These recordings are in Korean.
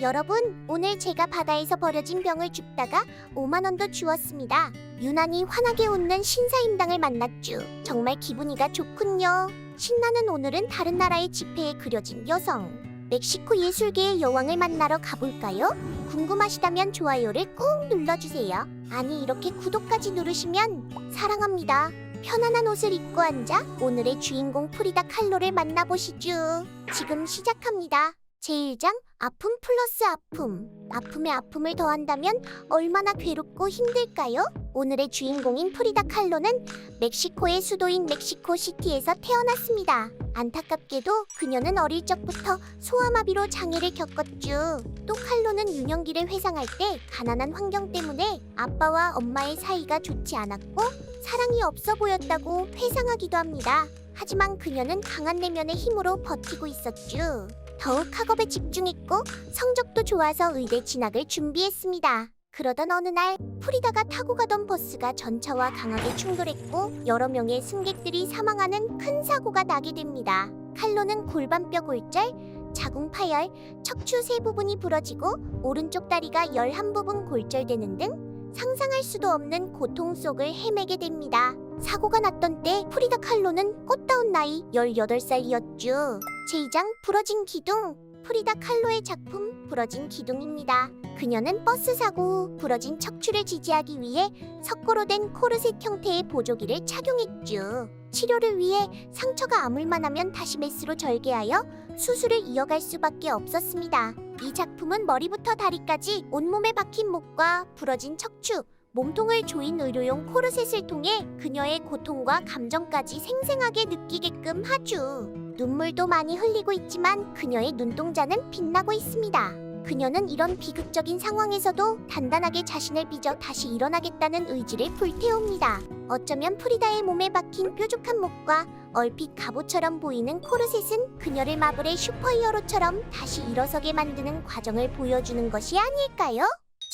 여러분, 오늘 제가 바다에서 버려진 병을 줍다가 5만 원도 주웠습니다. 유난히 환하게 웃는 신사임당을 만났죠. 정말 기분이가 좋군요. 신나는 오늘은 다른 나라의 지폐에 그려진 여성, 멕시코 예술계의 여왕을 만나러 가볼까요? 궁금하시다면 좋아요를 꾹 눌러주세요. 아니, 이렇게 구독까지 누르시면 사랑합니다. 편안한 옷을 입고 앉아 오늘의 주인공 프리다 칼로를 만나보시죠. 지금 시작합니다. 제1장 아픔 플러스 아픔. 아픔에 아픔을 더한다면 얼마나 괴롭고 힘들까요? 오늘의 주인공인 프리다 칼로는 멕시코의 수도인 멕시코시티에서 태어났습니다. 안타깝게도 그녀는 어릴 적부터 소아마비로 장애를 겪었죠. 또 칼로는 유년기를 회상할 때 가난한 환경 때문에 아빠와 엄마의 사이가 좋지 않았고 사랑이 없어 보였다고 회상하기도 합니다. 하지만 그녀는 강한 내면의 힘으로 버티고 있었죠. 더욱 학업에 집중했고 성적도 좋아서 의대 진학을 준비했습니다. 그러던 어느 날 프리다가 타고 가던 버스가 전차와 강하게 충돌했고 여러 명의 승객들이 사망하는 큰 사고가 나게 됩니다. 칼로는 골반뼈 골절, 자궁 파열, 척추 세 부분이 부러지고 오른쪽 다리가 11부분 골절되는 등 상상할 수도 없는 고통 속을 헤매게 됩니다. 사고가 났던 때 프리다 칼로는 꽃다운 나이 18살이었죠. 제2장 부러진 기둥. 프리다 칼로의 작품 부러진 기둥입니다. 그녀는 버스 사고 후 부러진 척추를 지지하기 위해 석고로 된 코르셋 형태의 보조기를 착용했죠. 치료를 위해 상처가 아물만 하면 다시 메스로 절개하여 수술을 이어갈 수밖에 없었습니다. 이 작품은 머리부터 다리까지 온몸에 박힌 목과 부러진 척추, 몸통을 조인 의료용 코르셋을 통해 그녀의 고통과 감정까지 생생하게 느끼게끔 하죠. 눈물도 많이 흘리고 있지만 그녀의 눈동자는 빛나고 있습니다. 그녀는 이런 비극적인 상황에서도 단단하게 자신을 빚어 다시 일어나겠다는 의지를 불태웁니다. 어쩌면 프리다의 몸에 박힌 뾰족한 목과 얼핏 갑옷처럼 보이는 코르셋은 그녀를 마블의 슈퍼히어로처럼 다시 일어서게 만드는 과정을 보여주는 것이 아닐까요?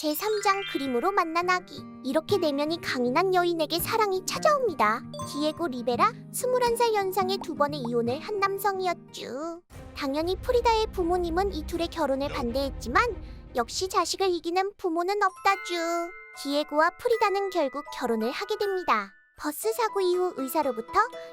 제3장 그림으로 만난 아기. 이렇게 내면이 강인한 여인에게 사랑이 찾아옵니다. 디에고 리베라, 21살 연상의 2번의 이혼을 한 남성이었죠. 당연히 프리다의 부모님은 이 둘의 결혼을 반대했지만 역시 자식을 이기는 부모는 없다죠. 디에고와 프리다는 결국 결혼을 하게 됩니다. 버스 사고 이후 의사로부터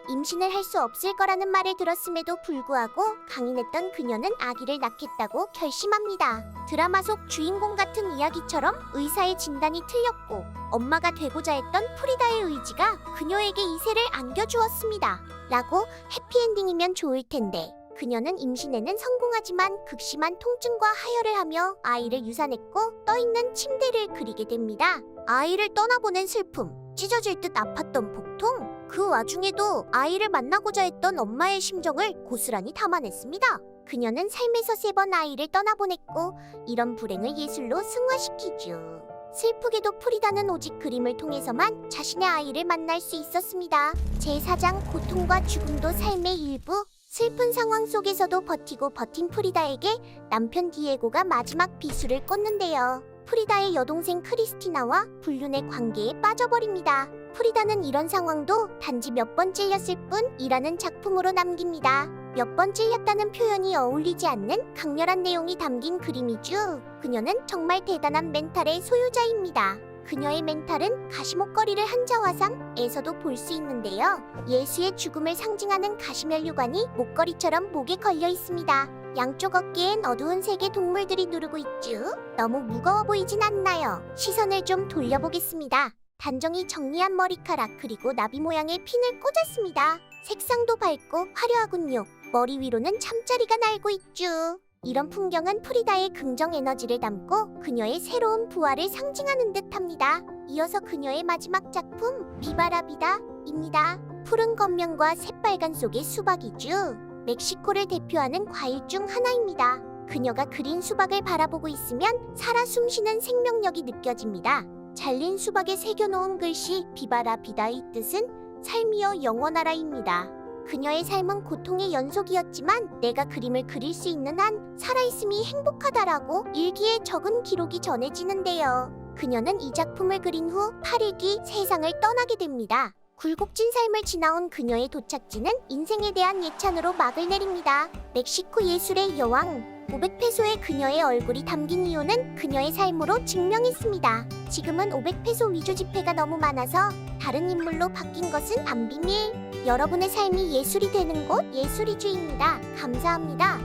임신을 할 수 없을 거라는 말을 들었음에도 불구하고 강인했던 그녀는 아기를 낳겠다고 결심합니다. 드라마 속 주인공 같은 이야기처럼 의사의 진단이 틀렸고 엄마가 되고자 했던 프리다의 의지가 그녀에게 이세를 안겨주었습니다. 라고 해피엔딩이면 좋을 텐데 그녀는 임신에는 성공하지만 극심한 통증과 하혈을 하며 아이를 유산했고 떠있는 침대를 그리게 됩니다. 아이를 떠나보낸 슬픔, 찢어질 듯 아팠던 복통, 그 와중에도 아이를 만나고자 했던 엄마의 심정을 고스란히 담아냈습니다. 그녀는 삶에서 3번 아이를 떠나보냈고 이런 불행을 예술로 승화시키죠. 슬프게도 프리다는 오직 그림을 통해서만 자신의 아이를 만날 수 있었습니다. 제4장 고통과 죽음도 삶의 일부. 슬픈 상황 속에서도 버티고 버틴 프리다에게 남편 디에고가 마지막 비수를 꽂는데요. 프리다의 여동생 크리스티나와 불륜의 관계에 빠져버립니다. 프리다는 이런 상황도 단지 몇 번 찔렸을 뿐이라는 작품으로 남깁니다. 몇 번 찔렸다는 표현이 어울리지 않는 강렬한 내용이 담긴 그림이죠. 그녀는 정말 대단한 멘탈의 소유자입니다. 그녀의 멘탈은 가시목걸이를 한 자화상에서도 볼 수 있는데요. 예수의 죽음을 상징하는 가시면류관이 목걸이처럼 목에 걸려 있습니다. 양쪽 어깨엔 어두운 색의 동물들이 누르고 있죠. 너무 무거워 보이진 않나요? 시선을 좀 돌려보겠습니다. 단정히 정리한 머리카락 그리고 나비 모양의 핀을 꽂았습니다. 색상도 밝고 화려하군요. 머리 위로는 잠자리가 날고 있죠. 이런 풍경은 프리다의 긍정 에너지를 담고 그녀의 새로운 부활을 상징하는 듯합니다. 이어서 그녀의 마지막 작품 비바라비다입니다. 푸른 겉면과 새빨간 속의 수박이죠. 멕시코를 대표하는 과일 중 하나입니다. 그녀가 그린 수박을 바라보고 있으면 살아 숨쉬는 생명력이 느껴집니다. 잘린 수박에 새겨놓은 글씨 비바라비다의 뜻은 삶이여 영원하라입니다. 그녀의 삶은 고통의 연속이었지만 내가 그림을 그릴 수 있는 한 살아있음이 행복하다라고 일기에 적은 기록이 전해지는데요. 그녀는 이 작품을 그린 후 8일 뒤 세상을 떠나게 됩니다. 굴곡진 삶을 지나온 그녀의 도착지는 인생에 대한 예찬으로 막을 내립니다. 멕시코 예술의 여왕 500페소의 그녀의 얼굴이 담긴 이유는 그녀의 삶으로 증명했습니다. 지금은 500페소 위조 지폐가 너무 많아서 다른 인물로 바뀐 것은 반비밀. 여러분의 삶이 예술이 되는 곳 예술이주입니다. 감사합니다.